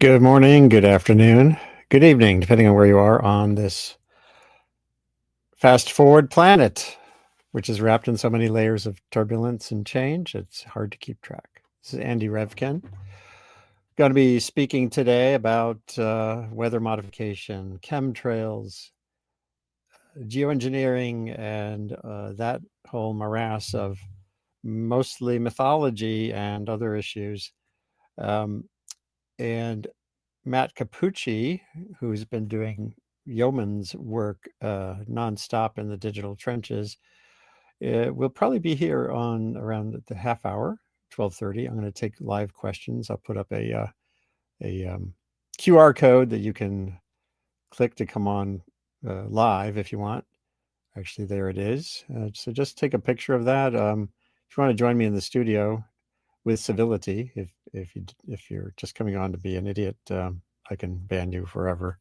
Good morning, good afternoon, good evening, depending on where you are on this fast forward planet, which is wrapped in so many layers of turbulence and change. It's hard to keep track. This is Andy Revkin. Going to be speaking today about weather modification, chemtrails, geoengineering, and that whole morass of mostly mythology and other issues. And Matt Capucci, who's been doing yeoman's work nonstop in the digital trenches, will probably be here on around the half hour, 12:30. I'm going to take live questions. I'll put up a QR code that you can click to come on live if you want. Actually, there it is. So just take a picture of that. If you want to join me in the studio with civility, if you're just coming on to be an idiot, I can ban you forever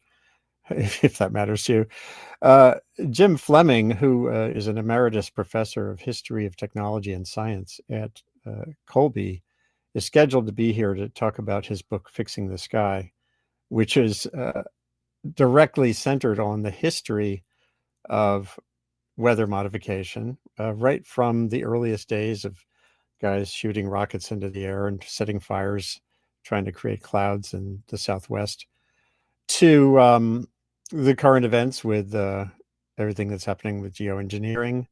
if that matters to you. Jim Fleming, who is an emeritus professor of history of technology and science at Colby, is scheduled to be here to talk about his book, Fixing the Sky, which is directly centered on the history of weather modification, right from the earliest days of guys shooting rockets into the air and setting fires, trying to create clouds in the Southwest, to the current events with everything that's happening with geoengineering.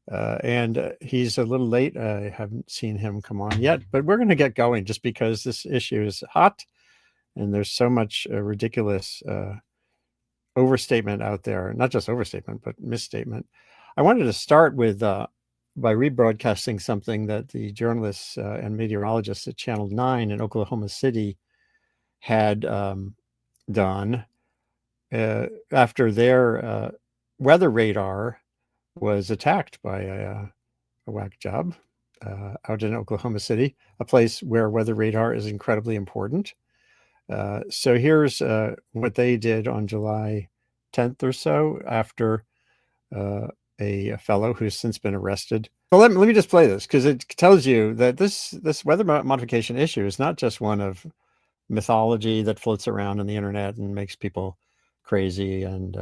And he's a little late. I haven't seen him come on yet, but we're going to get going just because this issue is hot and there's so much ridiculous overstatement out there. Not just overstatement, but misstatement. I wanted to start with by rebroadcasting something that the journalists and meteorologists at Channel 9 in Oklahoma City had done after their weather radar was attacked by a whack job out in Oklahoma City, a place where weather radar is incredibly important. So here's what they did on July 10th or so after a fellow who's since been arrested. Well, let me just play this because it tells you that this weather modification issue is not just one of mythology that floats around on the internet and makes people crazy and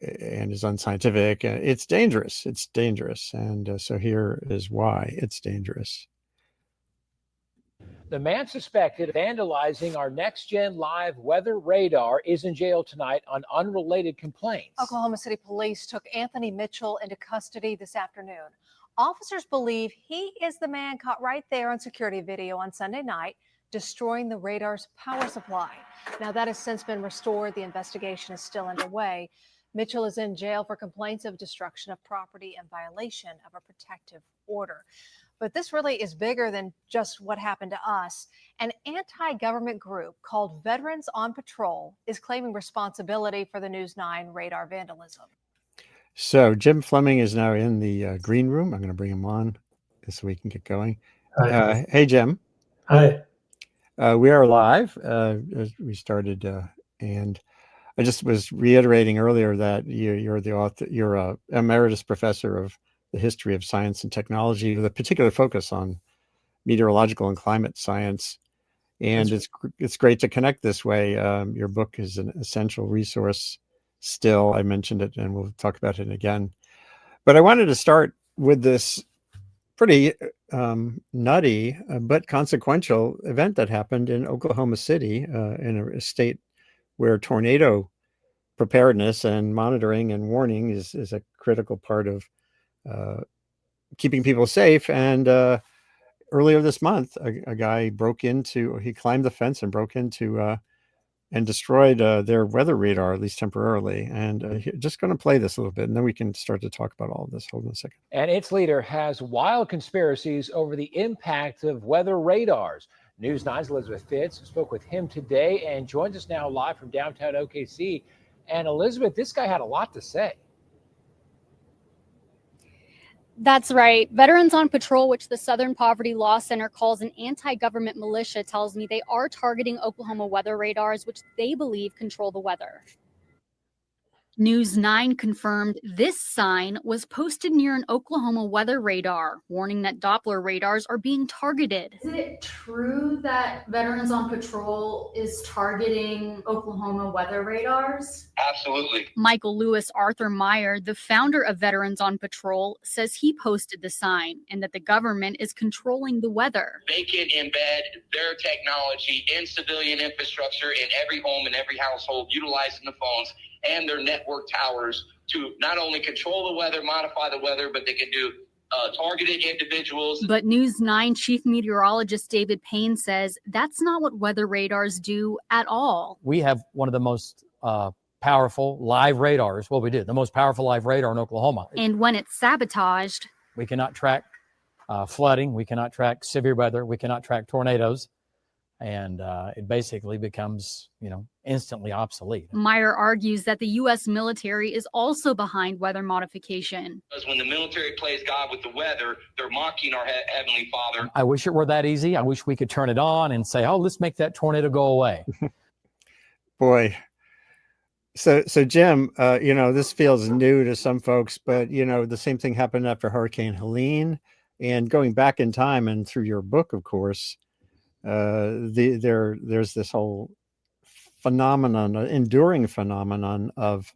is unscientific. It's dangerous. It's dangerous. And so here is why it's dangerous. The man suspected of vandalizing our next-gen live weather radar is in jail tonight on unrelated complaints. Oklahoma City police took Anthony Mitchell into custody this afternoon. Officers believe he is the man caught right there on security video on Sunday night, destroying the radar's power supply. Now, that has since been restored. The investigation is still underway. Mitchell is in jail for complaints of destruction of property and violation of a protective order. But this really is bigger than just what happened to us. An anti-government group called Veterans on Patrol is claiming responsibility for the News 9 radar vandalism. So Jim Fleming is now in the green room. I'm going to bring him on so we can get going. Hey, Jim. Hi. We are live. We started, and I just was reiterating earlier that you're the author. You're a emeritus professor of the history of science and technology with a particular focus on meteorological and climate science. And it's great to connect this way. Your book is an essential resource still. I mentioned it, and we'll talk about it again. But I wanted to start with this pretty nutty but consequential event that happened in Oklahoma City, in a state where tornado preparedness and monitoring and warning is a critical part of keeping people safe. And earlier this month, a guy he climbed the fence and broke into and destroyed their weather radar, at least temporarily. And just going to play this a little bit, and then we can start to talk about all of this. Hold on a second. And its leader has wild conspiracies over the impact of weather radars. News 9's Elizabeth Fitz spoke with him today and joins us now live from downtown OKC. And Elizabeth, this guy had a lot to say. That's right. Veterans on Patrol, which the Southern Poverty Law Center calls an anti-government militia, tells me they are targeting Oklahoma weather radars, which they believe control the weather. News 9 confirmed this sign was posted near an Oklahoma weather radar, warning that Doppler radars are being targeted. Is it true that Veterans on Patrol is targeting Oklahoma weather radars? Absolutely. Michael Lewis Arthur Meyer, the founder of Veterans on Patrol, says he posted the sign and that the government is controlling the weather. They can embed their technology in civilian infrastructure in every home and every household, utilizing the phones and their network towers to not only control the weather, modify the weather, but they can do targeted individuals. But News 9 chief meteorologist David Payne says that's not what weather radars do at all. We have one of the most powerful live radars. Well, we did the most powerful live radar in Oklahoma. And when it's sabotaged, we cannot track flooding. We cannot track severe weather. We cannot track tornadoes. And it basically becomes, instantly obsolete. Meyer argues that the U.S. military is also behind weather modification. Because when the military plays God with the weather, they're mocking our Heavenly Father. I wish it were that easy. I wish we could turn it on and say, oh, let's make that tornado go away. Boy. So Jim, this feels new to some folks, but, the same thing happened after Hurricane Helene. And going back in time and through your book, of course, there's this whole phenomenon, enduring phenomenon of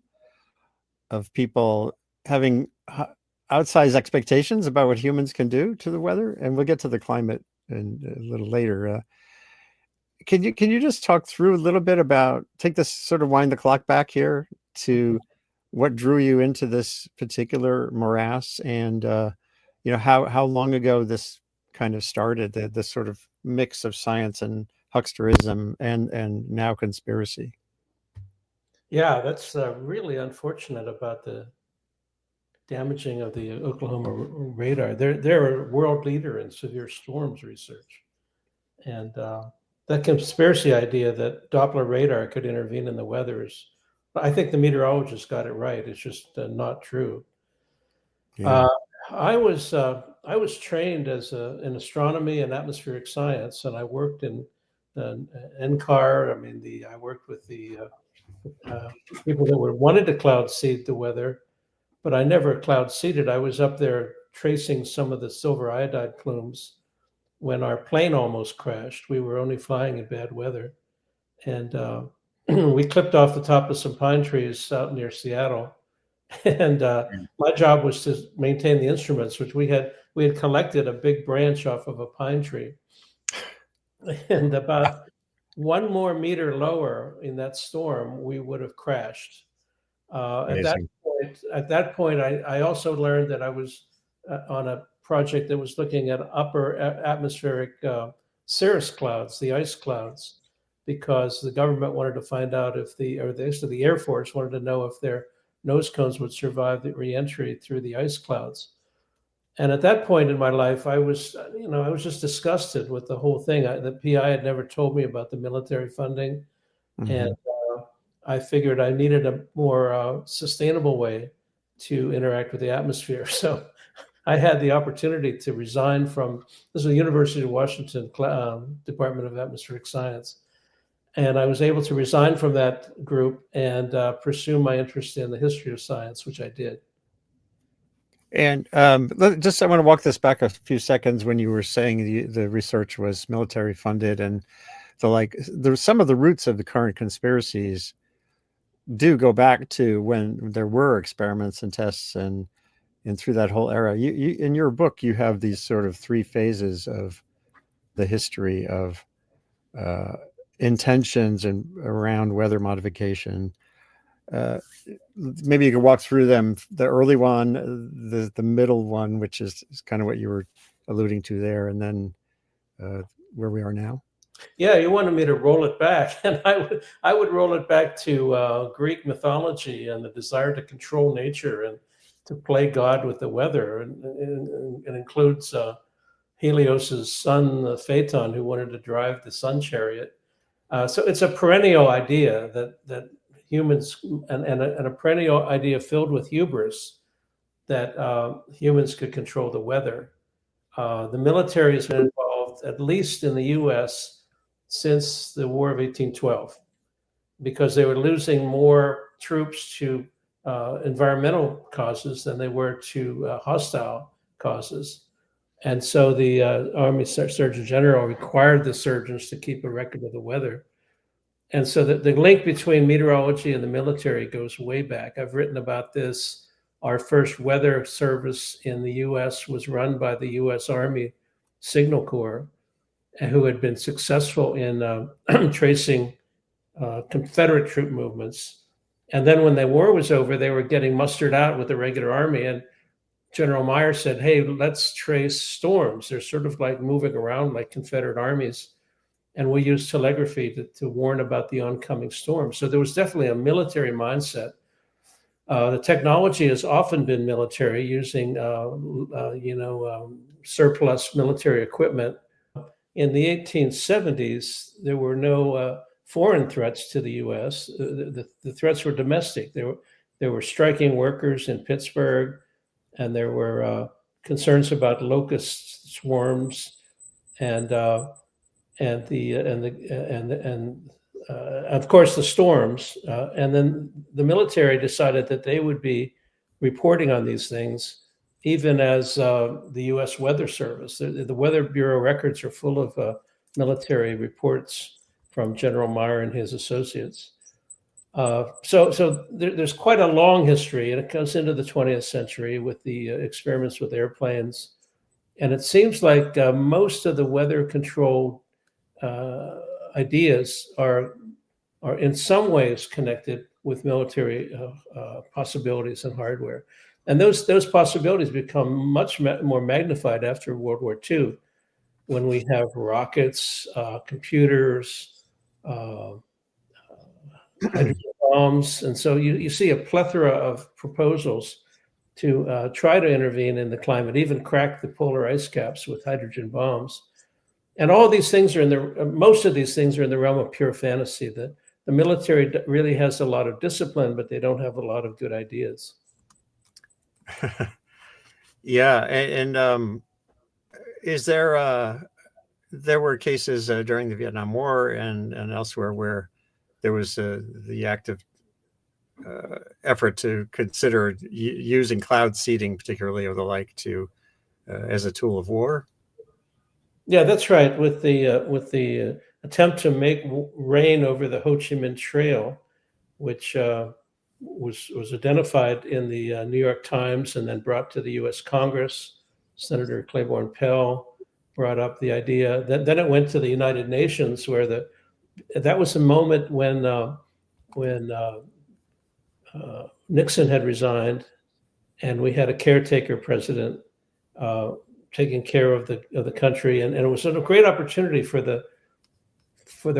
people having outsized expectations about what humans can do to the weather, and we'll get to the climate a little later. Can you just talk through a little bit about, take this sort of wind the clock back here to what drew you into this particular morass, and how long ago this kind of started, this sort of mix of science and hucksterism and now conspiracy? Yeah, that's really unfortunate about the damaging of the Oklahoma radar. They're a world leader in severe storms research. And that conspiracy idea that Doppler radar could intervene in the weather is, I think the meteorologists got it right. It's just not true. Yeah. I was trained in astronomy and atmospheric science, and I worked in NCAR. I worked with the people that wanted to cloud seed the weather, but I never cloud seeded. I was up there tracing some of the silver iodide plumes when our plane almost crashed. We were only flying in bad weather, and we clipped off the top of some pine trees out near Seattle. And my job was to maintain the instruments, which we had collected a big branch off of a pine tree. And about one more meter lower in that storm, we would have crashed. At that point, I also learned that I was on a project that was looking at upper atmospheric cirrus clouds, the ice clouds, because the government wanted to find out if the Air Force wanted to know if their nose cones would survive the reentry through the ice clouds. And at that point in my life, I was just disgusted with the whole thing. The PI had never told me about the military funding. Mm-hmm. And I figured I needed a more sustainable way to interact with the atmosphere. So I had the opportunity to resign from, this was the University of Washington Department of Atmospheric Science. And I was able to resign from that group and pursue my interest in the history of science, which I did. And I want to walk this back a few seconds when you were saying the research was military funded, and there's some of the roots of the current conspiracies do go back to when there were experiments and tests and through that whole era. You in your book, you have these sort of three phases of the history of intentions and around weather modification. Maybe you could walk through them. The early one, the middle one, which is kind of what you were alluding to there, and then where we are now. Yeah, you wanted me to roll it back, and I would roll it back to Greek mythology and the desire to control nature and to play God with the weather, and it includes Helios's son Phaeton, who wanted to drive the sun chariot. So it's a perennial idea that humans, and a perennial idea filled with hubris, that humans could control the weather. The military has been involved, at least in the U.S., since the War of 1812, because they were losing more troops to environmental causes than they were to hostile causes. And so the Army Surgeon General required the surgeons to keep a record of the weather. And so the link between meteorology and the military goes way back. I've written about this. Our first weather service in the US was run by the US Army Signal Corps, who had been successful in tracing Confederate troop movements. And then when the war was over, they were getting mustered out with the regular army. And General Meyer said, hey, let's trace storms. They're sort of like moving around like Confederate armies. And we use telegraphy to warn about the oncoming storm. So there was definitely a military mindset. The technology has often been military, using surplus military equipment. In the 1870s, there were no foreign threats to the U.S. The threats were domestic. There were striking workers in Pittsburgh, and there were concerns about locust swarms, and of course the storms. And then the military decided that they would be reporting on these things, even as the U.S. Weather Service. The Weather Bureau records are full of military reports from General Meyer and his associates. So there's quite a long history, and it goes into the 20th century with the experiments with airplanes. And it seems like most of the weather control ideas are in some ways connected with military possibilities and hardware. And those possibilities become much more magnified after World War II, when we have rockets, computers, hydrogen bombs. And so you see a plethora of proposals to try to intervene in the climate, even crack the polar ice caps with hydrogen bombs. And all these things are most of these things are in the realm of pure fantasy. The military really has a lot of discipline, but they don't have a lot of good ideas. Yeah, and is there were cases during the Vietnam War and elsewhere where there was the active effort to consider using cloud seeding, particularly or the like, to as a tool of war? Yeah, that's right. With the attempt to make rain over the Ho Chi Minh Trail, which was identified in the New York Times and then brought to the U.S. Congress. Senator Claiborne Pell brought up the idea. Then it went to the United Nations, where that was a moment when Nixon had resigned, and we had a caretaker president taking care of the country, and it was a great opportunity for the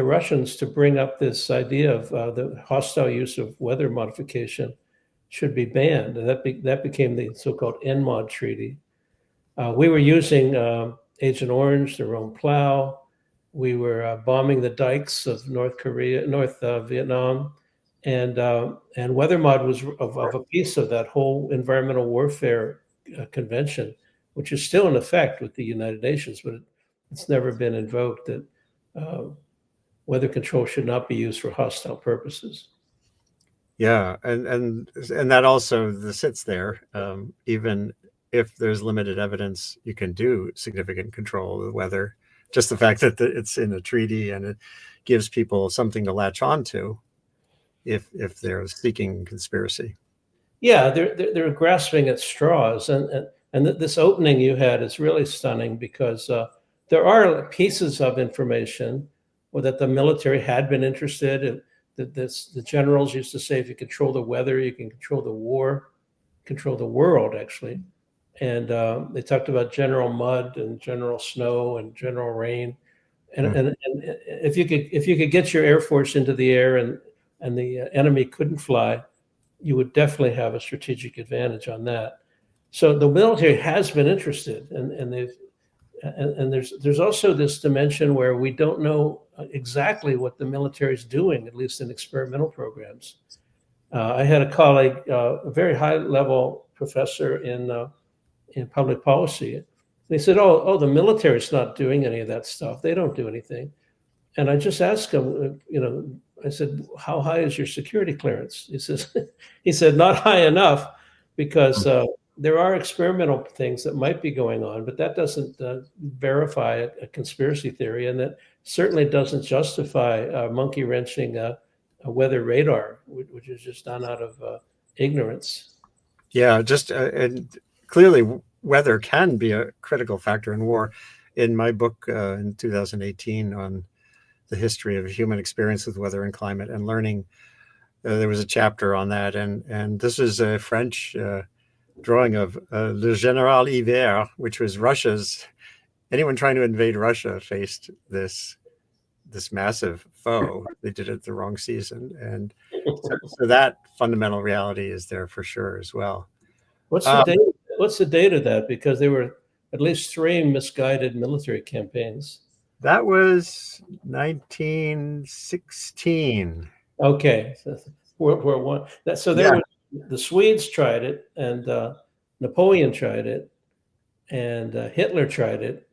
Russians to bring up this idea of the hostile use of weather modification should be banned, and that became the so-called NMOD treaty. We were using Agent Orange, the Rhone Plow. We were bombing the dikes of North Vietnam, and weather mod was of a piece of that whole environmental warfare convention, which is still in effect with the United Nations, but it's never been invoked, that weather control should not be used for hostile purposes. Yeah, and that also sits there. Even if there's limited evidence, you can do significant control of the weather. Just the fact that it's in a treaty and it gives people something to latch on to if they're seeking conspiracy. Yeah, they're grasping at straws, and this opening you had is really stunning, because there are pieces of information that the military had been interested in. The generals used to say, if you control the weather, you can control the war, control the world, actually. And they talked about General Mud and General Snow and General Rain. And if you could get your Air Force into the air and the enemy couldn't fly, you would definitely have a strategic advantage on that. So the military has been interested, and there's also this dimension where we don't know exactly what the military is doing, at least in experimental programs. I had a colleague, a very high-level professor in public policy. They said, "Oh, the military's not doing any of that stuff. They don't do anything." And I just asked him, I said, how high is your security clearance? He said, not high enough, because there are experimental things that might be going on, but that doesn't verify a conspiracy theory, and that certainly doesn't justify monkey wrenching a weather radar, which is just done out of ignorance. Yeah, just and clearly weather can be a critical factor in war. In my book in 2018 on the history of human experience with weather and climate and learning, there was a chapter on that, and this is a French drawing of Le Général Hiver, which was Russia's. Anyone trying to invade Russia faced this massive foe. They did it the wrong season, and so that fundamental reality is there for sure as well. What's the date? What's the date of that? Because there were at least 3 misguided military campaigns. That was 1916. Okay, so World War I. So there was, the Swedes tried it, and Napoleon tried it, and Hitler tried it,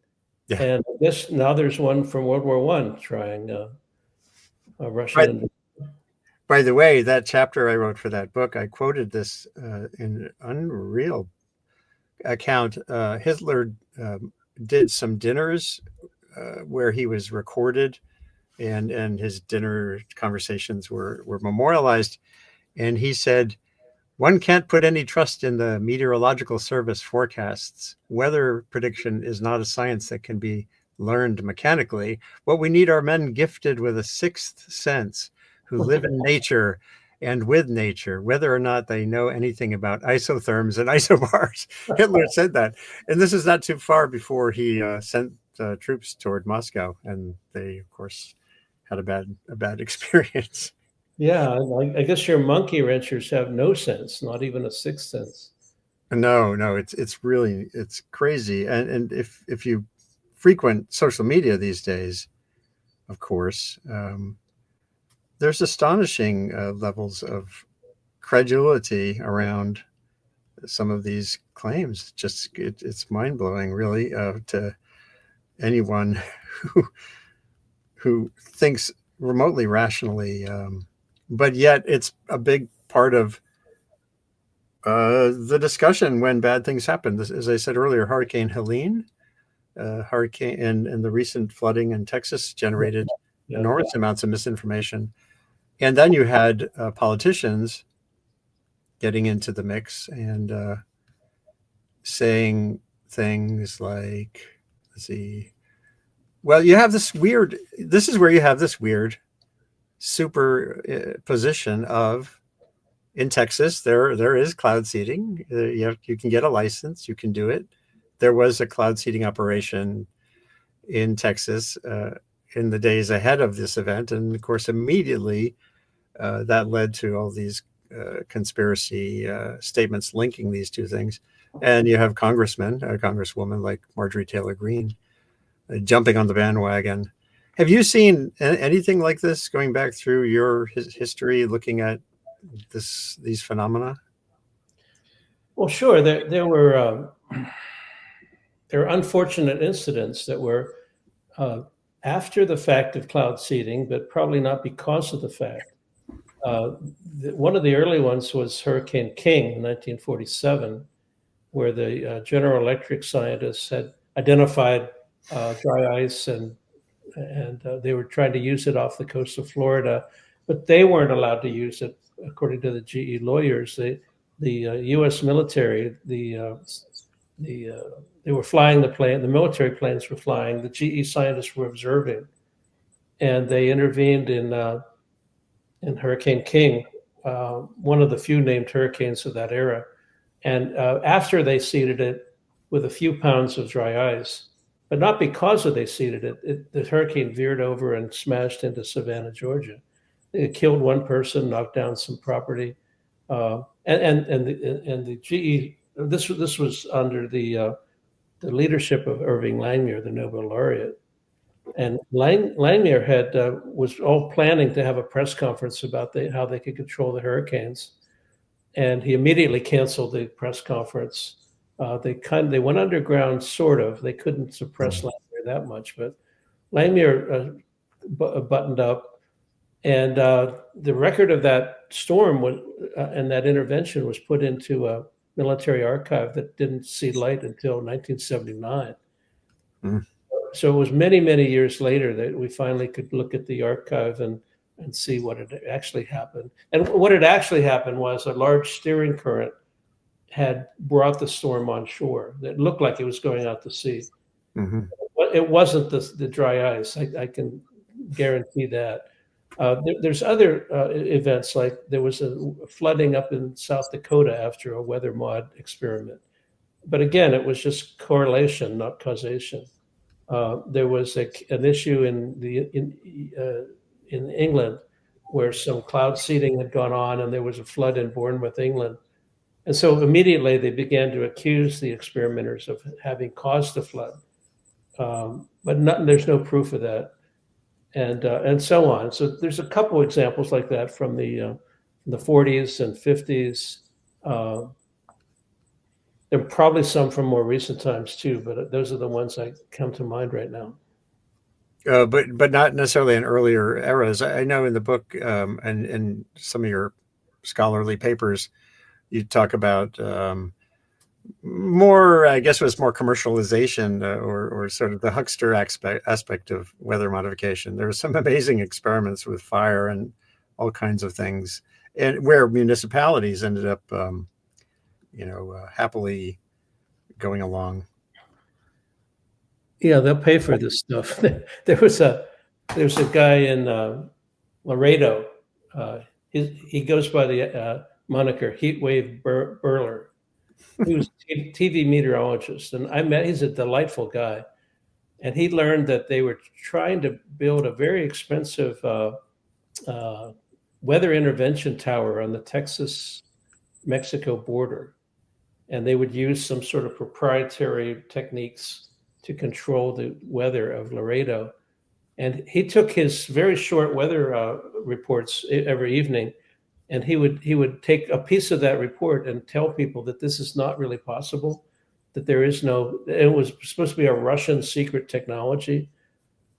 and I guess now there's one from World War I trying Russian. By the way, that chapter I wrote for that book, I quoted this in an unreal account. Hitler did some dinners where he was recorded, and his dinner conversations were memorialized. And he said, "One can't put any trust in the meteorological service forecasts. Weather prediction is not a science that can be learned mechanically. What we need are men gifted with a sixth sense, who live in nature and with nature, whether or not they know anything about isotherms and isobars." Hitler said that. And this is not too far before he sent troops toward Moscow. And they, of course, had a bad experience. Yeah, I guess your monkey wrenchers have no sense, not even a sixth sense. No, it's really, it's crazy. And if you frequent social media these days, of course, there's astonishing levels of credulity around some of these claims. Just it's mind-blowing, really, to anyone who thinks remotely rationally. But yet, it's a big part of the discussion when bad things happen. This, as I said earlier, Hurricane Helene, and the recent flooding in Texas generated enormous amounts of misinformation. And then you had politicians getting into the mix and saying things like, let's see, well, you have this weird, this is where you have this weird superposition of, in Texas, there is cloud seeding. You can get a license, you can do it. There was a cloud seeding operation in Texas in the days ahead of this event. And of course, immediately that led to all these conspiracy statements linking these two things. And you have congressmen, a congresswoman like Marjorie Taylor Greene, jumping on the bandwagon. Have you seen anything like this going back through your history, looking at these phenomena? Well, sure. There were unfortunate incidents that were after the fact of cloud seeding, but probably not because of the fact. One of the early ones was Hurricane King in 1947, where the General Electric scientists had identified dry ice, and they were trying to use it off the coast of Florida, but they weren't allowed to use it, according to the GE lawyers. The U.S. military, they were flying the plane, the military planes were flying, the GE scientists were observing, and they intervened in Hurricane King, one of the few named hurricanes of that era. And after they seeded it with a few pounds of dry ice, but not because they seeded it, the hurricane veered over and smashed into Savannah, Georgia. It killed one person, knocked down some property, and the GE. This was under the leadership of Irving Langmuir, the Nobel laureate, and Langmuir was all planning to have a press conference about how they could control the hurricanes, and he immediately canceled the press conference. They went underground, sort of. They couldn't suppress Langmuir that much, but Langmuir buttoned up And the record of that storm was, and that intervention was put into a military archive that didn't see light until 1979. Mm. So it was many, many years later that we finally could look at the archive and see what had actually happened. And what had actually happened was a large steering current had brought the storm on shore. It looked like it was going out to sea. Mm-hmm. But it wasn't the dry ice. I can guarantee that. There's other events, like there was a flooding up in South Dakota after a weather mod experiment. But again, it was just correlation, not causation. There was an issue in England where some cloud seeding had gone on, and there was a flood in Bournemouth, England. And so immediately they began to accuse the experimenters of having caused the flood. But there's no proof of that. And so on. So there's a couple examples like that from the 40s and 50s. There are probably some from more recent times too, but those are the ones that come to mind right now. But not necessarily in earlier eras. I know in the book and in some of your scholarly papers, you talk about more, I guess it was more commercialization or sort of the huckster aspect of weather modification. There were some amazing experiments with fire and all kinds of things, and where municipalities ended up, happily going along. Yeah, they'll pay for this stuff. There's a guy in Laredo. He goes by the moniker Heatwave Burler. He was a TV meteorologist, and he's a delightful guy. And he learned that they were trying to build a very expensive weather intervention tower on the Texas-Mexico border. And they would use some sort of proprietary techniques to control the weather of Laredo. And he took his very short weather reports every evening, and he would take a piece of that report and tell people that this is not really possible, that there is no, it was supposed to be a Russian secret technology.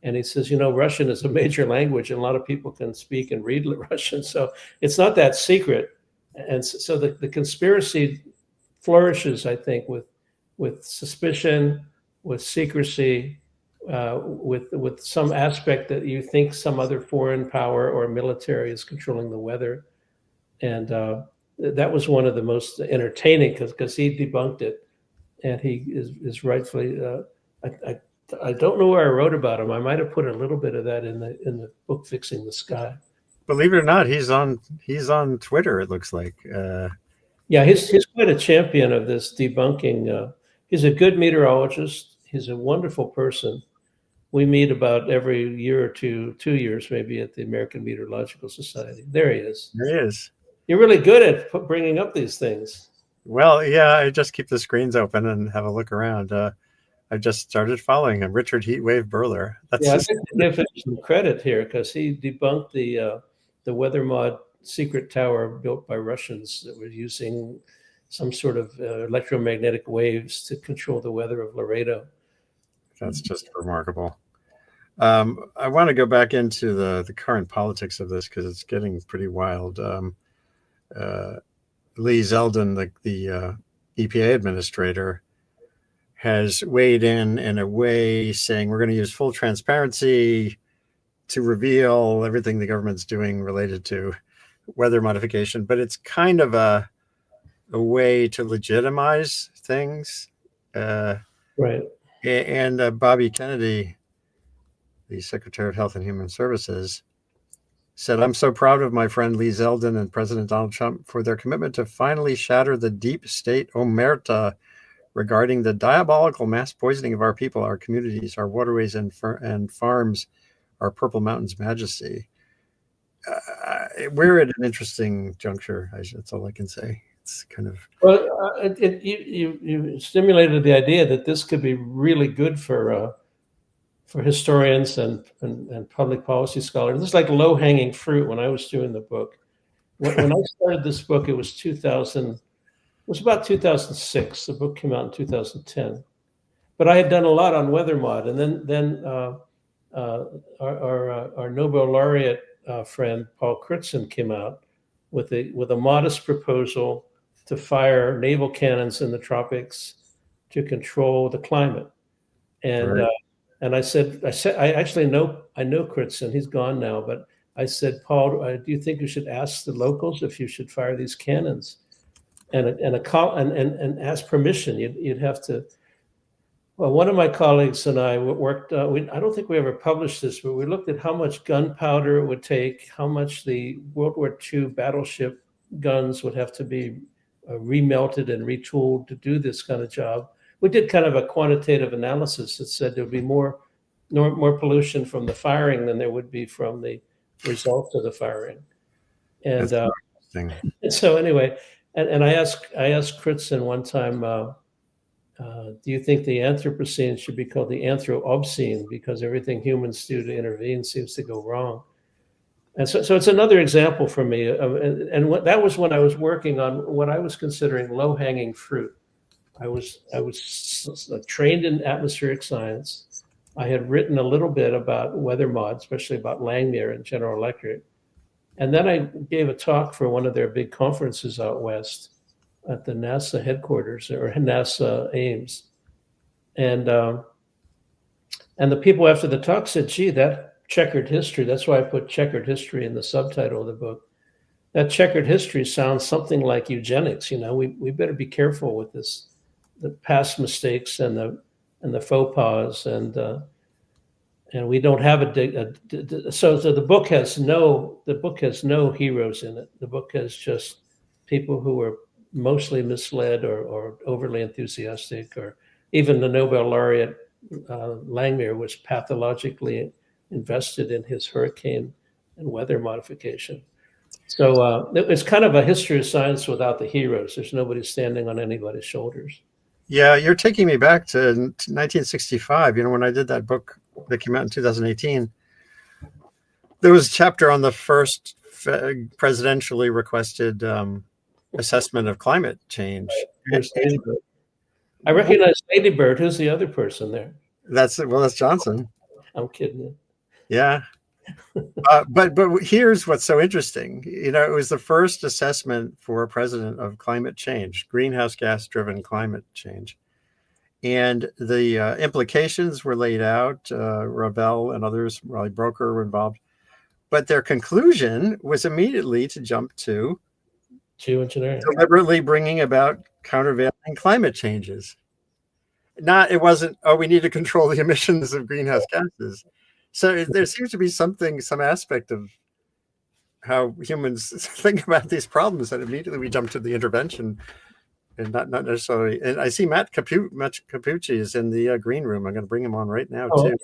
And he says, Russian is a major language and a lot of people can speak and read Russian. So it's not that secret. And so the conspiracy flourishes, I think, with suspicion, with secrecy, with some aspect that you think some other foreign power or military is controlling the weather. And that was one of the most entertaining because he debunked it, and he is rightfully. I don't know where I wrote about him. I might have put a little bit of that in the book Fixing the Sky. Believe it or not, he's on Twitter. It looks like. Yeah, he's quite a champion of this debunking. He's a good meteorologist. He's a wonderful person. We meet about every year or 2 years, maybe, at the American Meteorological Society. There he is. There he is. You're really good at bringing up these things. Well, yeah, I just keep the screens open and have a look around. I just started following him, Richard Heatwave Burler. I think to give him some credit here because he debunked the weather mod secret tower built by Russians that were using some sort of electromagnetic waves to control the weather of Laredo. That's just remarkable. I want to go back into the current politics of this because it's getting pretty wild. Lee Zeldin, the EPA administrator, has weighed in a way saying we're going to use full transparency to reveal everything the government's doing related to weather modification, but it's kind of a way to legitimize things. Right. And Bobby Kennedy, the Secretary of Health and Human Services, said, "I'm so proud of my friend Lee Zeldin and President Donald Trump for their commitment to finally shatter the deep state omerta regarding the diabolical mass poisoning of our people, our communities, our waterways and farms, our Purple Mountains majesty." We're at an interesting juncture. That's all I can say. It's kind of you stimulated the idea that this could be really good for historians and public policy scholars. This is like low hanging fruit. When I was doing the book, when I started this book, it was 2000. It was about 2006. The book came out in 2010, but I had done a lot on weather mod, and then our Nobel laureate friend Paul Crutzen came out with a modest proposal to fire naval cannons in the tropics to control the climate. And Right. And I said, I actually know Crutzen. He's gone now, but I said, Paul, do you think you should ask the locals if you should fire these cannons, and ask permission? You'd have to. Well, one of my colleagues and I worked. I don't think we ever published this, but we looked at how much gunpowder it would take, how much the World War II battleship guns would have to be remelted and retooled to do this kind of job. We did kind of a quantitative analysis that said there would be more pollution from the firing than there would be from the results of the firing. And so anyway, and I asked Crutzen one time, do you think the Anthropocene should be called the Anthro-obscene because everything humans do to intervene seems to go wrong? And so it's another example for me. That was when I was working on what I was considering low-hanging fruit. I was trained in atmospheric science. I had written a little bit about weather mods, especially about Langmuir and General Electric. And then I gave a talk for one of their big conferences out west at the NASA headquarters, or NASA Ames. And the people after the talk said, gee, that checkered history, that's why I put checkered history in the subtitle of the book. That checkered history sounds something like eugenics. We better be careful with this, the past mistakes and the faux pas, and we don't have so the book has no heroes in it. The book has just people who were mostly misled or overly enthusiastic, or even the Nobel laureate Langmuir was pathologically invested in his hurricane and weather modification. So it's kind of a history of science without the heroes. There's nobody standing on anybody's shoulders. Yeah, you're taking me back to 1965. When I did that book that came out in 2018, there was a chapter on the first presidentially requested assessment of climate change. I recognize Lady Bird. Who's the other person there? That's Johnson. I'm kidding you. Yeah. But here's what's so interesting. It was the first assessment for a president of climate change, greenhouse gas driven climate change. And the implications were laid out. Ravel and others, Raleigh Broker, were involved. But their conclusion was immediately to jump to geoengineering, deliberately bringing about countervailing climate changes. It wasn't, we need to control the emissions of greenhouse gases. So there seems to be some aspect of how humans think about these problems that immediately we jump to the intervention, and not necessarily. And I see Matt Capucci is in the green room. I'm going to bring him on right now too.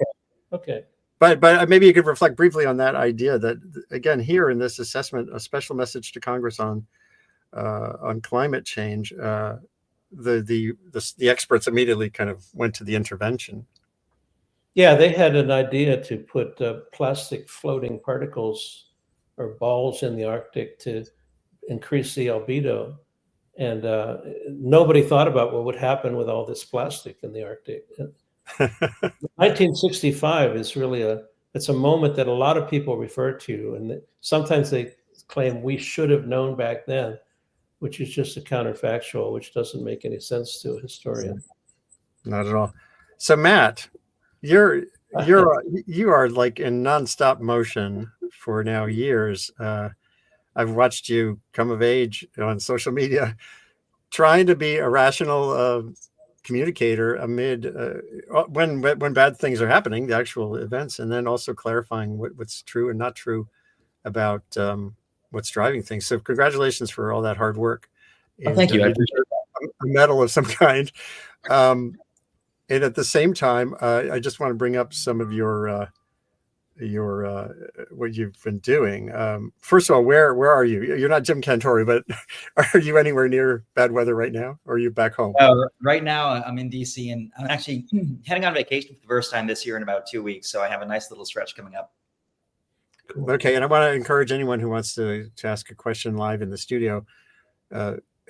Okay. But maybe you could reflect briefly on that idea that, again, here in this assessment, a special message to Congress on climate change, the experts immediately kind of went to the intervention. Yeah, they had an idea to put plastic floating particles or balls in the Arctic to increase the albedo. And nobody thought about what would happen with all this plastic in the Arctic. 1965 is really it's a moment that a lot of people refer to. And sometimes they claim we should have known back then, which is just a counterfactual, which doesn't make any sense to a historian. Not at all. So Matt, you are like in nonstop motion for now years. I've watched you come of age on social media, trying to be a rational communicator amid when bad things are happening, the actual events, and then also clarifying what's true and not true about what's driving things. So congratulations for all that hard work. And, thank you. I appreciate a medal of some kind. And at the same time, I just want to bring up some of your what you've been doing. First of all, where are you? You're not Jim Cantori, but are you anywhere near bad weather right now, or are you back home? Right now, I'm in DC, and I'm actually heading on vacation for the first time this year in about 2 weeks. So I have a nice little stretch coming up. Cool. Okay, and I want to encourage anyone who wants to ask a question live in the studio.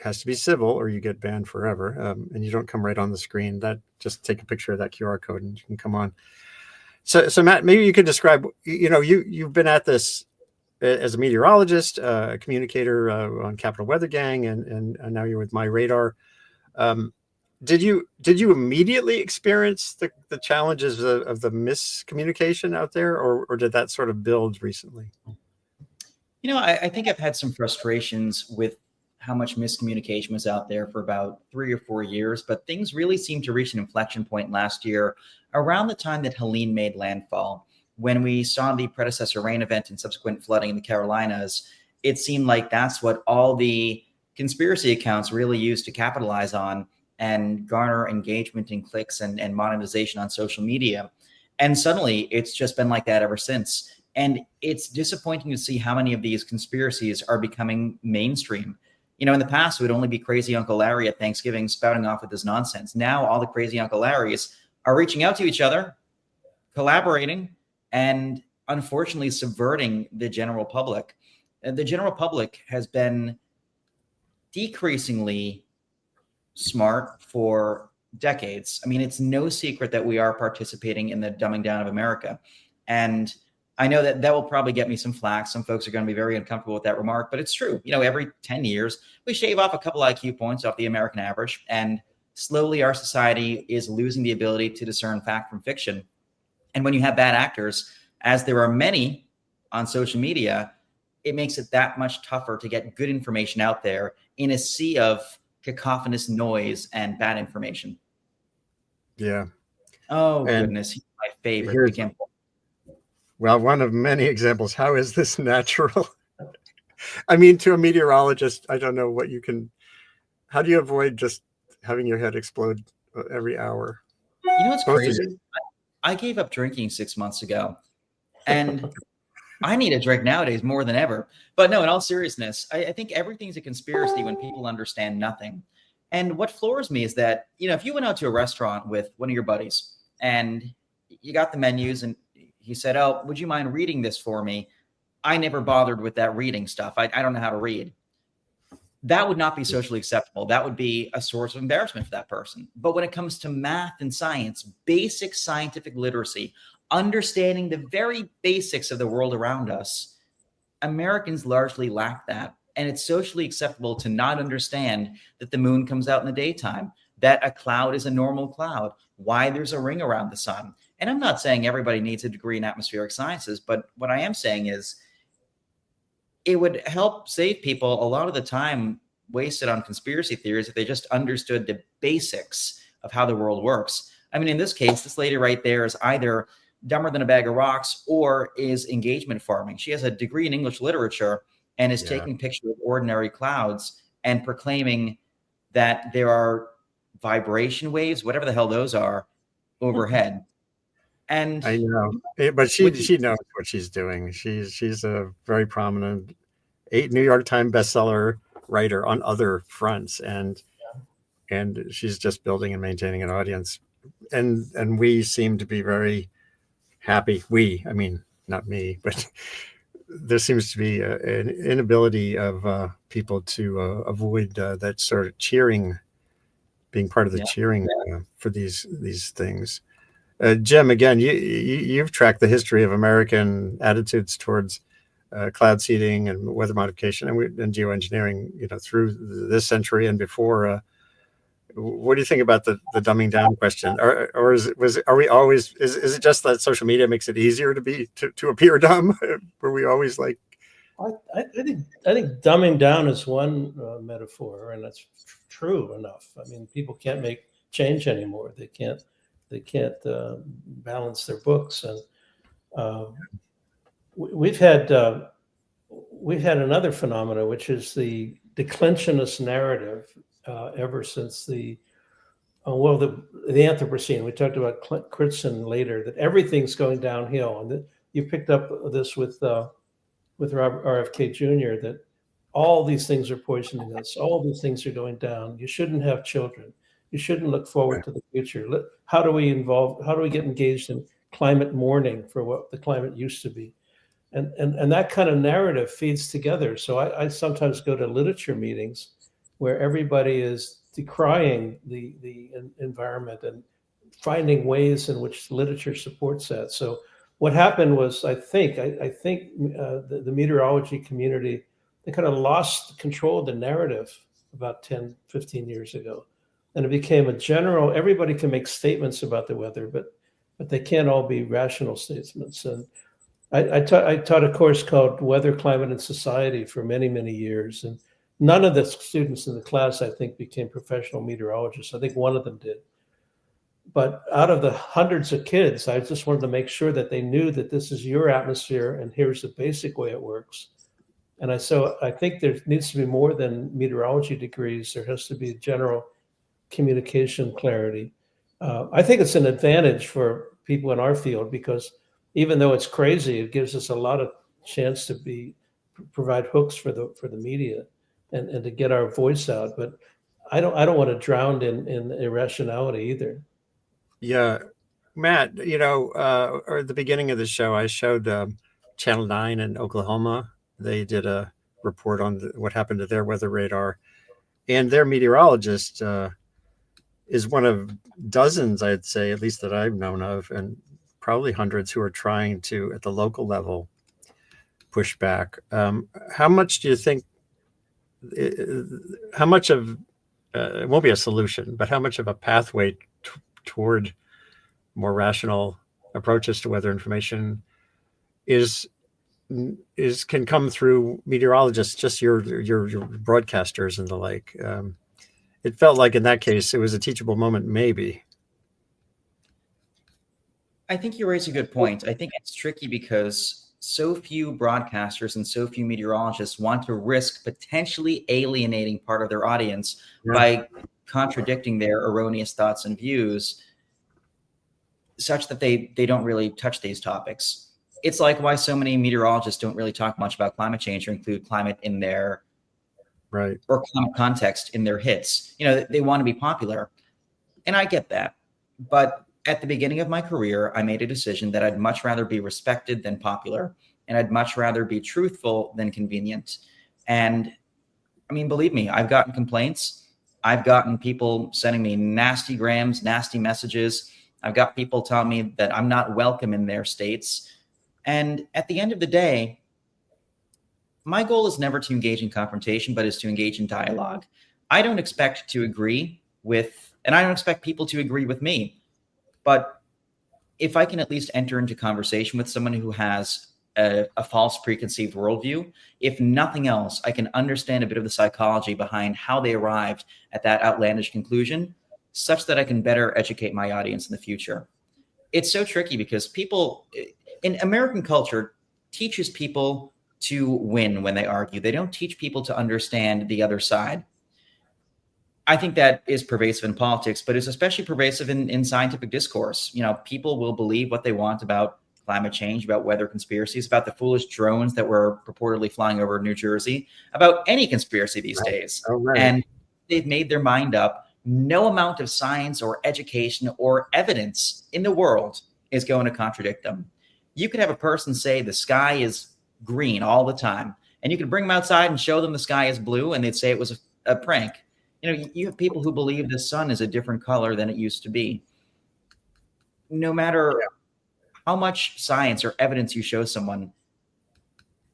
Has to be civil, or you get banned forever, and you don't come right on the screen. Just take a picture of that QR code and you can come on. So Matt, maybe you could describe. You've been at this as a meteorologist, a communicator on Capital Weather Gang, and now you're with My Radar. Did you immediately experience the challenges of the miscommunication out there, or did that sort of build recently? I think I've had some frustrations with how much miscommunication was out there for about 3 or 4 years, but things really seemed to reach an inflection point last year around the time that Helene made landfall. When we saw the predecessor rain event and subsequent flooding in the Carolinas, it seemed like that's what all the conspiracy accounts really used to capitalize on and garner engagement and clicks and monetization on social media. And suddenly it's just been like that ever since. And it's disappointing to see how many of these conspiracies are becoming mainstream. In the past, it would only be crazy Uncle Larry at Thanksgiving spouting off with this nonsense. Now all the crazy Uncle Larrys are reaching out to each other, collaborating, and unfortunately subverting the general public. And the general public has been decreasingly smart for decades. I mean, it's no secret that we are participating in the dumbing down of America. And I know that will probably get me some flack. Some folks are going to be very uncomfortable with that remark, but it's true. Every 10 years, we shave off a couple IQ points off the American average, and slowly our society is losing the ability to discern fact from fiction. And when you have bad actors, as there are many on social media, it makes it that much tougher to get good information out there in a sea of cacophonous noise and bad information. Yeah. Oh, and goodness. He's my favorite example. Well, one of many examples. How is this natural? I mean, to a meteorologist, I don't know how do you avoid just having your head explode every hour? What's crazy? I gave up drinking 6 months ago, and I need a drink nowadays more than ever. But no, in all seriousness, I think everything's a conspiracy when people understand nothing. And what floors me is that, if you went out to a restaurant with one of your buddies and you got the menus and he said, "Oh, would you mind reading this for me? I never bothered with that reading stuff. I don't know how to read." That would not be socially acceptable. That would be a source of embarrassment for that person. But when it comes to math and science, basic scientific literacy, understanding the very basics of the world around us, Americans largely lack that. And it's socially acceptable to not understand that the moon comes out in the daytime, that a cloud is a normal cloud, why there's a ring around the sun. And I'm not saying everybody needs a degree in atmospheric sciences, but what I am saying is it would help save people a lot of the time wasted on conspiracy theories if they just understood the basics of how the world works. I mean, in this case, this lady right there is either dumber than a bag of rocks or is engagement farming. She has a degree in English literature and is taking pictures of ordinary clouds and proclaiming that there are vibration waves, whatever the hell those are, overhead. And I know, but she knows what she's doing. She's a very prominent New York Times bestseller writer on other fronts, and she's just building and maintaining an audience. And we seem to be very happy. I mean, not me, but there seems to be an inability of people to avoid that sort of cheering, being part of the cheering for these things. Jim, again, you've tracked the history of American attitudes towards cloud seeding and weather modification and geoengineering, through this century and before. What do you think about the dumbing down question? Or is it just that social media makes it easier to appear dumb? Were we always like? I think dumbing down is one metaphor, and that's true enough. I mean, people can't make change anymore. They can't balance their books, and we've had another phenomena, which is the declensionist narrative ever since the Anthropocene. We talked about Critson later, that everything's going downhill, and that you picked up this with RFK Jr. that all these things are poisoning us, all these things are going down. You shouldn't have children. You shouldn't look forward to the future. How do we get engaged in climate mourning for what the climate used to be? And that kind of narrative feeds together. So I sometimes go to literature meetings where everybody is decrying the environment and finding ways in which literature supports that. So what happened was, I think the meteorology community, they kind of lost control of the narrative about 10, 15 years ago. And it became a general, everybody can make statements about the weather, but they can't all be rational statements. And I taught a course called Weather, Climate, and Society for many, many years. And none of the students in the class, I think, became professional meteorologists. I think one of them did. But out of the hundreds of kids, I just wanted to make sure that they knew that this is your atmosphere and here's the basic way it works. And so I think there needs to be more than meteorology degrees. There has to be general communication clarity. I think it's an advantage for people in our field because even though it's crazy, it gives us a lot of chance to provide hooks for the media and to get our voice out. But I don't want to drown in irrationality either. Yeah, Matt, or at the beginning of the show, I showed Channel 9 in Oklahoma. They did a report on what happened to their weather radar. And their meteorologist is one of dozens, I'd say, at least that I've known of, and probably hundreds who are trying to, at the local level, push back. How much do you think, how much of, it won't be a solution, but how much of a pathway toward more rational approaches to weather information can come through meteorologists, just your broadcasters and the like? It felt like in that case it was a teachable moment, maybe. I think you raise a good point. I think it's tricky because so few broadcasters and so few meteorologists want to risk potentially alienating part of their audience by contradicting their erroneous thoughts and views, such that they don't really touch these topics. It's like why so many meteorologists don't really talk much about climate change or include climate in their or climate context in their hits. They want to be popular. And I get that. But at the beginning of my career, I made a decision that I'd much rather be respected than popular. And I'd much rather be truthful than convenient. And I mean, believe me, I've gotten complaints. I've gotten people sending me nasty grams, nasty messages. I've got people telling me that I'm not welcome in their states. And at the end of the day, my goal is never to engage in confrontation, but is to engage in dialogue. I don't expect to agree with, and I don't expect people to agree with me. But if I can at least enter into conversation with someone who has a false preconceived worldview, if nothing else, I can understand a bit of the psychology behind how they arrived at that outlandish conclusion, such that I can better educate my audience in the future. It's so tricky because people in American culture teaches people to win when they argue. They don't teach people to understand the other side. I think that is pervasive in politics, but it's especially pervasive in scientific discourse. People will believe what they want about climate change, about weather conspiracies, about the foolish drones that were purportedly flying over New Jersey, about any conspiracy these days. And they've made their mind up. No amount of science or education or evidence in the world is going to contradict them. You could have a person say the sky is green all the time, and you could bring them outside and show them the sky is blue, and they'd say it was a prank. You have people who believe the sun is a different color than it used to be. No matter how much science or evidence you show someone,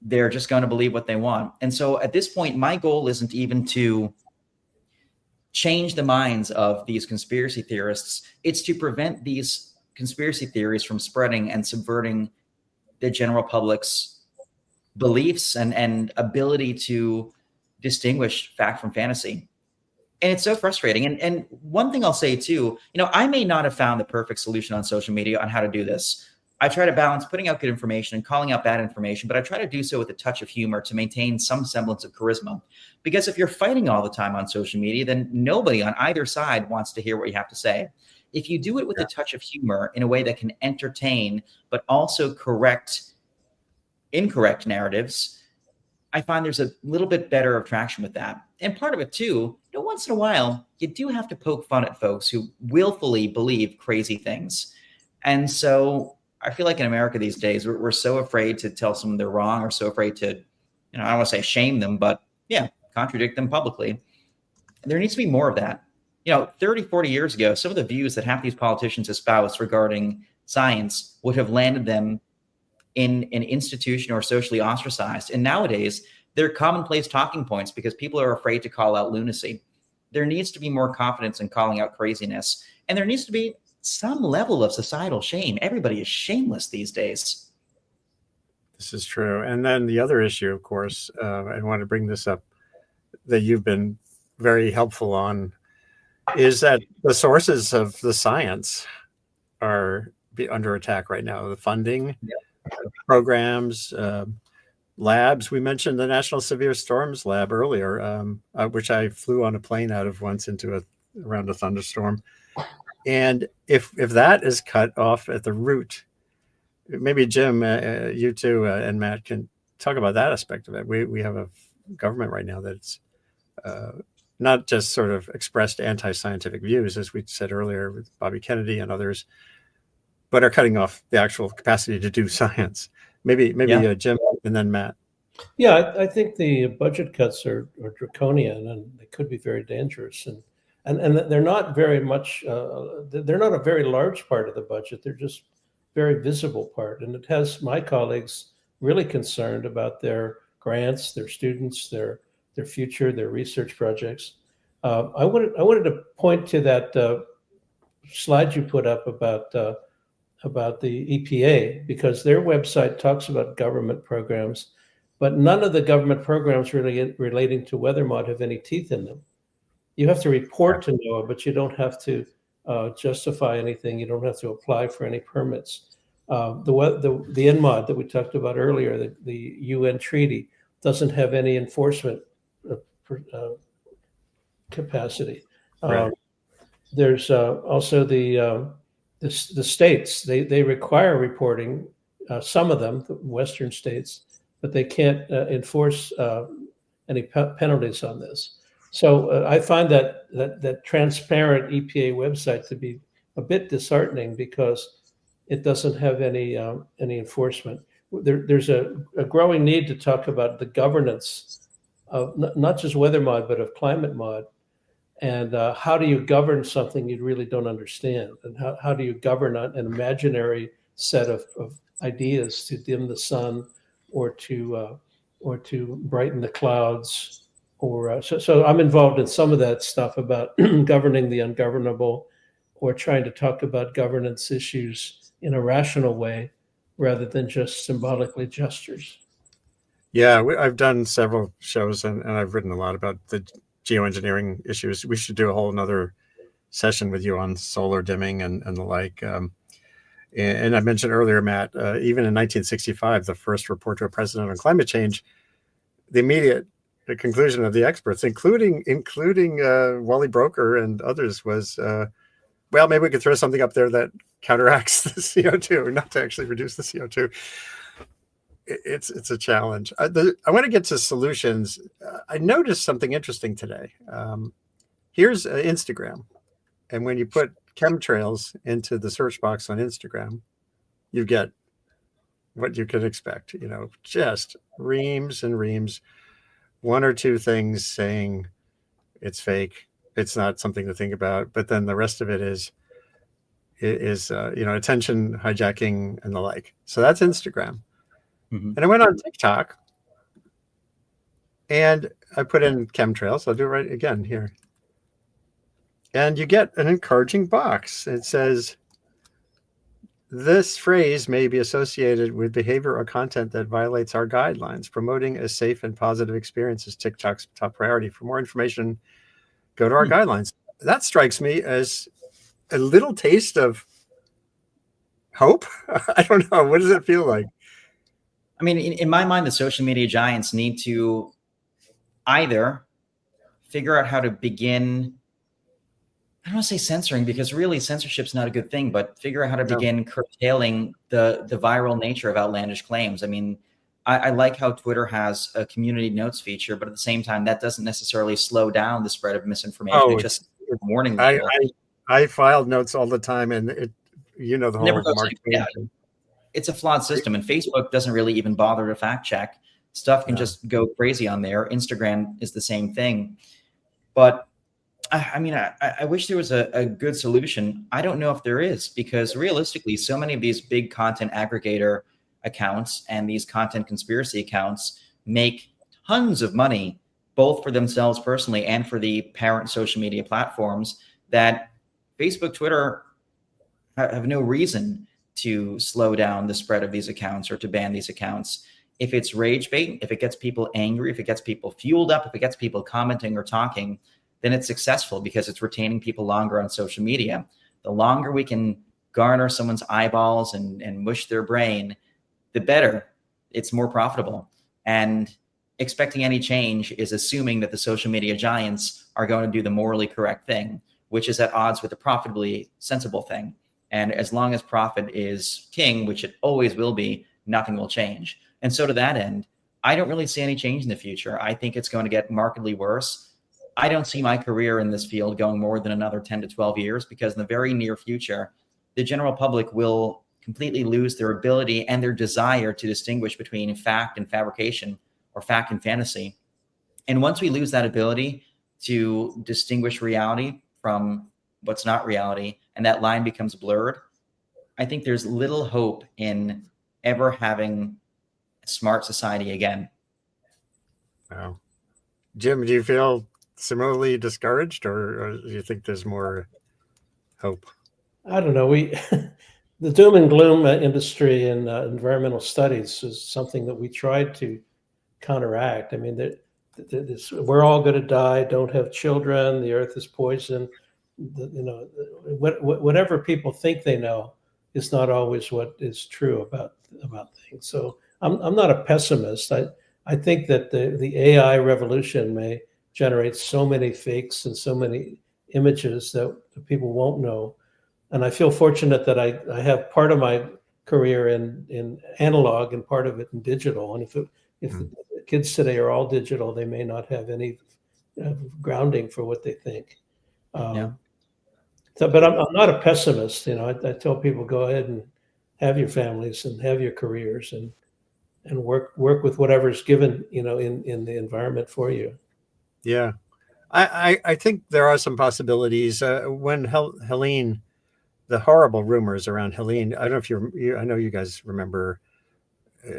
they're just going to believe what they want. And so at this point, my goal isn't even to change the minds of these conspiracy theorists. It's to prevent these conspiracy theories from spreading and subverting the general public's beliefs and ability to distinguish fact from fantasy. And it's so frustrating. And one thing I'll say too, I may not have found the perfect solution on social media on how to do this. I try to balance putting out good information and calling out bad information, but I try to do so with a touch of humor to maintain some semblance of charisma. Because if you're fighting all the time on social media, then nobody on either side wants to hear what you have to say. If you do it with a touch of humor in a way that can entertain, but also correct incorrect narratives, I find there's a little bit better of traction with that. And part of it too, once in a while, you do have to poke fun at folks who willfully believe crazy things. And so I feel like in America these days, we're so afraid to tell someone they're wrong, or so afraid to, I don't want to say shame them, but contradict them publicly. There needs to be more of that. 30, 40 years ago, some of the views that half these politicians espouse regarding science would have landed them in an institution or socially ostracized. And nowadays, they're commonplace talking points because people are afraid to call out lunacy. There needs to be more confidence in calling out craziness. And there needs to be some level of societal shame. Everybody is shameless these days. This is true. And then the other issue, of course, I want to bring this up, that you've been very helpful on, is that the sources of the science are under attack right now. The funding, programs, labs. We mentioned the National Severe Storms Lab earlier, which I flew on a plane out of once around a thunderstorm. And if that is cut off at the root, maybe Jim, you two and Matt can talk about that aspect of it. We have a government right now that's not just sort of expressed anti-scientific views, as we said earlier with Bobby Kennedy and others, but are cutting off the actual capacity to do science. Maybe Jim and then Matt. Yeah, I think the budget cuts are draconian, and they could be very dangerous. And they're not very much. They're not a very large part of the budget. They're just very visible part, and it has my colleagues really concerned about their grants, their students, their future, their research projects. I wanted to point to that slide you put up about the EPA, because their website talks about government programs, but none of the government programs really relating to WeatherMod have any teeth in them. You have to report to NOAA, but you don't have to justify anything. You don't have to apply for any permits. The NMOD that we talked about earlier, the UN treaty, doesn't have any enforcement capacity. Right. There's also the states. They require reporting, some of them, the Western states, but they can't enforce any penalties on this. So I find that transparent EPA website to be a bit disheartening, because it doesn't have any enforcement. There's a growing need to talk about the governance of not just WeatherMod, but of ClimateMod, and how do you govern something you really don't understand, and how do you govern an imaginary set of ideas to dim the sun, or to brighten the clouds, or so I'm involved in some of that stuff about governing the ungovernable, or trying to talk about governance issues in a rational way rather than just symbolically gestures. Yeah, I've done several shows and I've written a lot about the geoengineering issues. We should do a whole another session with you on solar dimming and the like. And I mentioned earlier, Matt, even in 1965, the first report to a president on climate change, the immediate conclusion of the experts, including Wally Broker and others, was, well, maybe we could throw something up there that counteracts the CO2, not to actually reduce the CO2. It's a challenge. I want to get to solutions. I noticed something interesting today. Here's Instagram. And when you put chemtrails into the search box on Instagram, you get what you could expect, just reams and reams, one or two things saying it's fake, it's not something to think about, but then the rest of it is attention hijacking and the like. So that's Instagram. Mm-hmm. And I went on TikTok and I put in chemtrails. I'll do it right again here. And you get an encouraging box. It says, this phrase may be associated with behavior or content that violates our guidelines. Promoting a safe and positive experience is TikTok's top priority. For more information, go to our guidelines. That strikes me as a little taste of hope. I don't know. What does it feel like? I mean, in my mind, the social media giants need to either figure out how to begin, I don't want to say censoring, because really censorship's not a good thing, but figure out how to begin curtailing the viral nature of outlandish claims. I mean, I like how Twitter has a community notes feature, but at the same time, that doesn't necessarily slow down the spread of misinformation. It's just warning. I filed notes all the time, and the whole marketing. It's a flawed system, and Facebook doesn't really even bother to fact check. Stuff can just go crazy on there. Instagram is the same thing. But I mean, I wish there was a good solution. I don't know if there is, because realistically, so many of these big content aggregator accounts and these content conspiracy accounts make tons of money, both for themselves personally and for the parent social media platforms, that Facebook, Twitter have no reason to slow down the spread of these accounts or to ban these accounts. If it's rage bait, if it gets people angry, if it gets people fueled up, if it gets people commenting or talking, then it's successful because it's retaining people longer on social media. The longer we can garner someone's eyeballs and mush their brain, the better. It's more profitable. And expecting any change is assuming that the social media giants are going to do the morally correct thing, which is at odds with the profitably sensible thing. And as long as profit is king, which it always will be, nothing will change. And so to that end, I don't really see any change in the future. I think it's going to get markedly worse. I don't see my career in this field going more than another 10 to 12 years, because in the very near future, the general public will completely lose their ability and their desire to distinguish between fact and fabrication, or fact and fantasy. And once we lose that ability to distinguish reality from what's not reality, and that line becomes blurred, I think there's little hope in ever having a smart society again. Wow. Jim, do you feel similarly discouraged, or do you think there's more hope? I don't know. The doom and gloom industry in environmental studies is something that we tried to counteract. I mean, we're all going to die. Don't have children. The earth is poison. Whatever people think they know is not always what is true about things. So I'm not a pessimist. I think that the AI revolution may generate so many fakes and so many images that people won't know. And I feel fortunate that I have part of my career in analog and part of it in digital. And if the kids today are all digital, they may not have any grounding for what they think. But I'm not a pessimist. I tell people, go ahead and have your families and have your careers and work with whatever's given, in the environment for you. Yeah, I think there are some possibilities. When Helene, the horrible rumors around Helene, I don't know if I know you guys remember.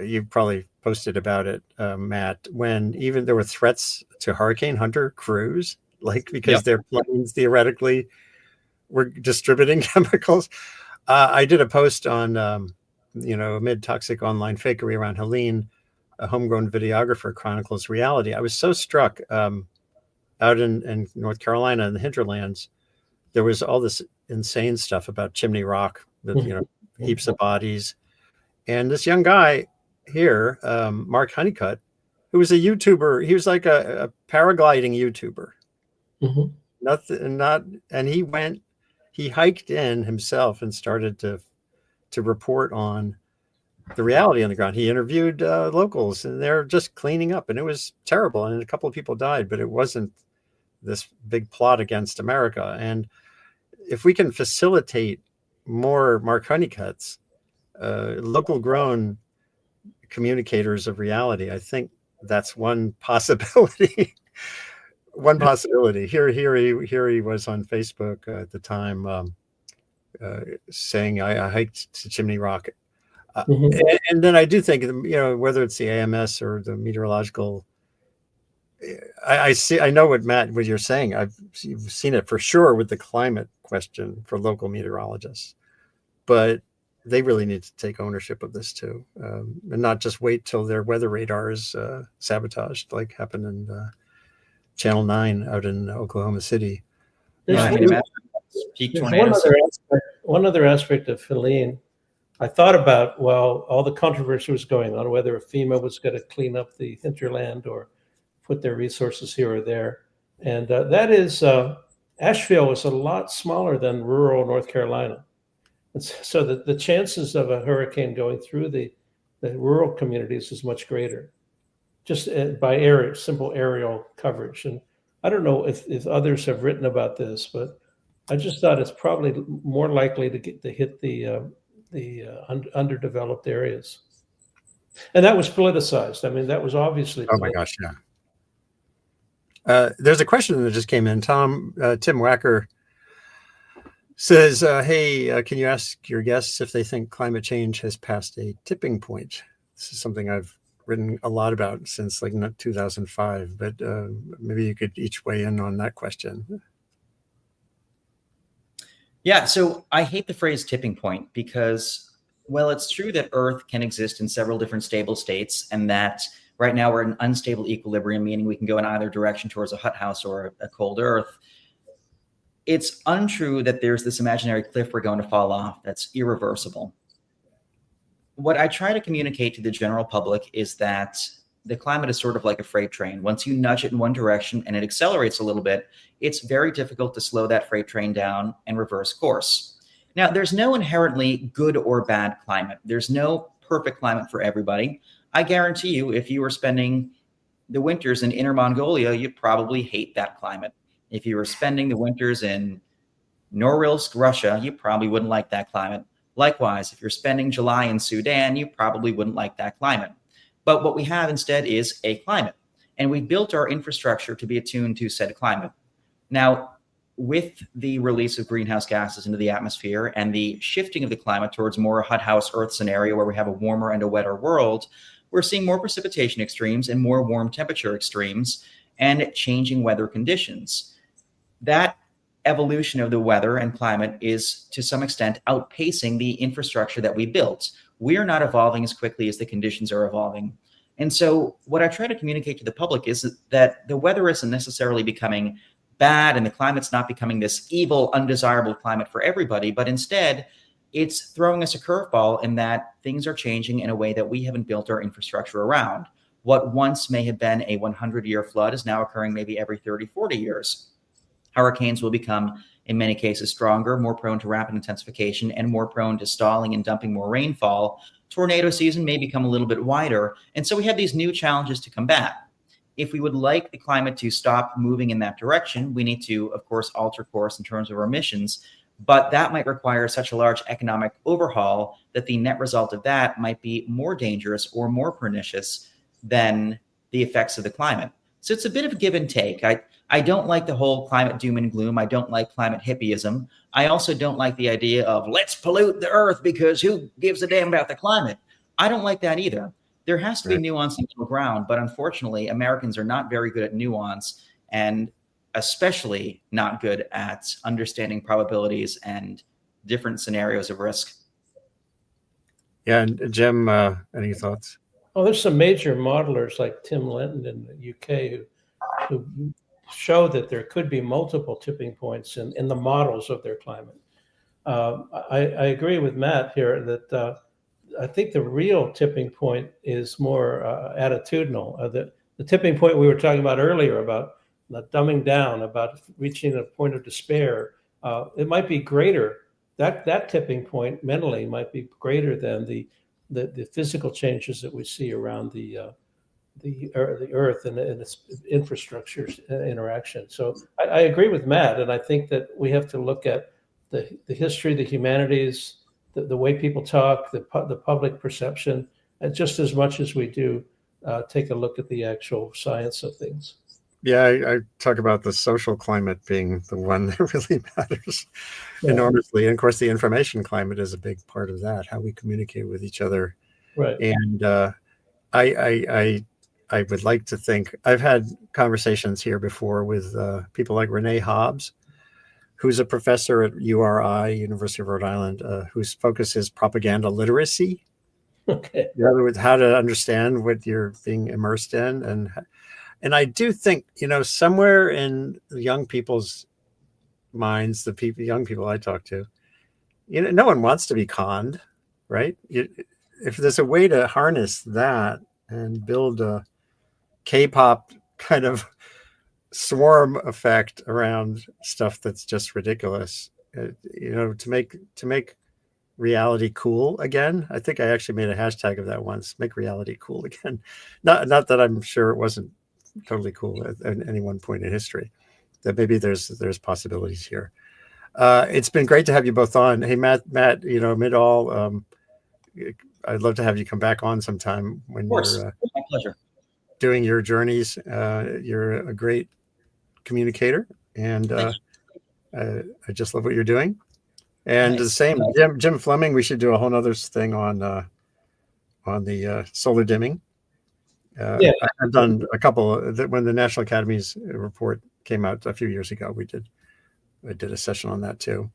You probably posted about it, Matt. When even there were threats to Hurricane Hunter crews, because their planes theoretically were distributing chemicals. I did a post on, amid toxic online fakery around Helene, a homegrown videographer chronicles reality. I was so struck out in North Carolina in the hinterlands. There was all this insane stuff about Chimney Rock, with heaps of bodies, and this young guy here, Mark Honeycutt, who was a YouTuber. He was like a paragliding YouTuber. And he hiked in himself and started to report on the reality on the ground. He interviewed locals, and they're just cleaning up, and it was terrible. And a couple of people died, but it wasn't this big plot against America. And if we can facilitate more Mark Honeycutts, local grown communicators of reality, I think that's one possibility. One possibility. Here he was on Facebook at the time, saying I hiked to Chimney Rock, and then I do think, whether it's the AMS or the meteorological, I know what you're saying. You've seen it for sure with the climate question for local meteorologists, but they really need to take ownership of this too, and not just wait till their weather radar is sabotaged, like happened in Channel 9 out in Oklahoma City. One other aspect of Helene, I thought about, all the controversy was going on, whether FEMA was going to clean up the hinterland or put their resources here or there. And that is, Asheville was a lot smaller than rural North Carolina. And so the chances of a hurricane going through the rural communities is much greater, just by simple aerial coverage. And I don't know if others have written about this, but I just thought it's probably more likely to hit the underdeveloped areas. And that was politicized. I mean, that was obviously. Oh my gosh, yeah. There's a question that just came in. Tim Wacker says, hey, can you ask your guests if they think climate change has passed a tipping point? This is something I've written a lot about since like 2005, but maybe you could each weigh in on that question. Yeah, so I hate the phrase tipping point because, well, it's true that Earth can exist in several different stable states, and that right now we're in unstable equilibrium, meaning we can go in either direction towards a hothouse or a cold Earth. It's untrue that there's this imaginary cliff we're going to fall off that's irreversible. What I try to communicate to the general public is that the climate is sort of like a freight train. Once you nudge it in one direction and it accelerates a little bit, it's very difficult to slow that freight train down and reverse course. Now, there's no inherently good or bad climate. There's no perfect climate for everybody. I guarantee you, if you were spending the winters in Inner Mongolia, you'd probably hate that climate. If you were spending the winters in Norilsk, Russia, you probably wouldn't like that climate. Likewise, if you're spending July in Sudan, you probably wouldn't like that climate. But what we have instead is a climate, and we built our infrastructure to be attuned to said climate. Now, with the release of greenhouse gases into the atmosphere and the shifting of the climate towards more a hothouse Earth scenario where we have a warmer and a wetter world, we're seeing more precipitation extremes and more warm temperature extremes and changing weather conditions. That evolution of the weather and climate is to some extent outpacing the infrastructure that we built. We are not evolving as quickly as the conditions are evolving. And so what I try to communicate to the public is that the weather isn't necessarily becoming bad and the climate's not becoming this evil, undesirable climate for everybody, but instead it's throwing us a curveball in that things are changing in a way that we haven't built our infrastructure around. What once may have been a 100-year flood is now occurring maybe every 30, 40 years. Hurricanes will become, in many cases, stronger, more prone to rapid intensification, and more prone to stalling and dumping more rainfall. Tornado season may become a little bit wider. And so we have these new challenges to combat. If we would like the climate to stop moving in that direction, we need to, of course, alter course in terms of our emissions. But that might require such a large economic overhaul that the net result of that might be more dangerous or more pernicious than the effects of the climate. So it's a bit of a give and take. I don't like the whole climate doom and gloom. I don't like climate hippieism. I also don't like the idea of let's pollute the earth because who gives a damn about the climate? I don't like that either. There has to be nuance in middle ground, but unfortunately, Americans are not very good at nuance and especially not good at understanding probabilities and different scenarios of risk. Yeah, and Jim, any thoughts? Oh, there's some major modelers like Tim Lenton in the UK who show that there could be multiple tipping points in the models of their climate. I agree with Matt here that I think the real tipping point is more attitudinal. The tipping point we were talking about earlier about dumbing down, about reaching a point of despair, it might be greater. That tipping point mentally might be greater than the physical changes that we see around the earth and its infrastructure interaction. So I agree with Matt, and I think that we have to look at the history, the humanities, the way people talk, the public perception, and just as much as we do take a look at the actual science of things. Yeah, I talk about the social climate being the one that really matters enormously. And of course, the information climate is a big part of that, how we communicate with each other. Right. And I would like to think, I've had conversations here before with people like Renee Hobbs, who's a professor at URI, University of Rhode Island, whose focus is propaganda literacy. Okay. In other words, how to understand what you're being immersed in. And I do think, somewhere in young people's minds, young people I talk to, no one wants to be conned, right? If there's a way to harness that and build a K-pop kind of swarm effect around stuff that's just ridiculous, to make reality cool again. I think I actually made a hashtag of that once, make reality cool again. Not that I'm sure it wasn't totally cool at any one point in history, that maybe there's possibilities here. It's been great to have you both on. Hey, Matt, amid all, I'd love to have you come back on sometime when you're my pleasure. Doing your journeys. You're a great communicator, and I just love what you're doing. And Nice. the same Jim Fleming. We should do a whole nother thing on the solar dimming. Yeah. I've done a couple when the National Academy's report came out a few years ago. I did a session on that too.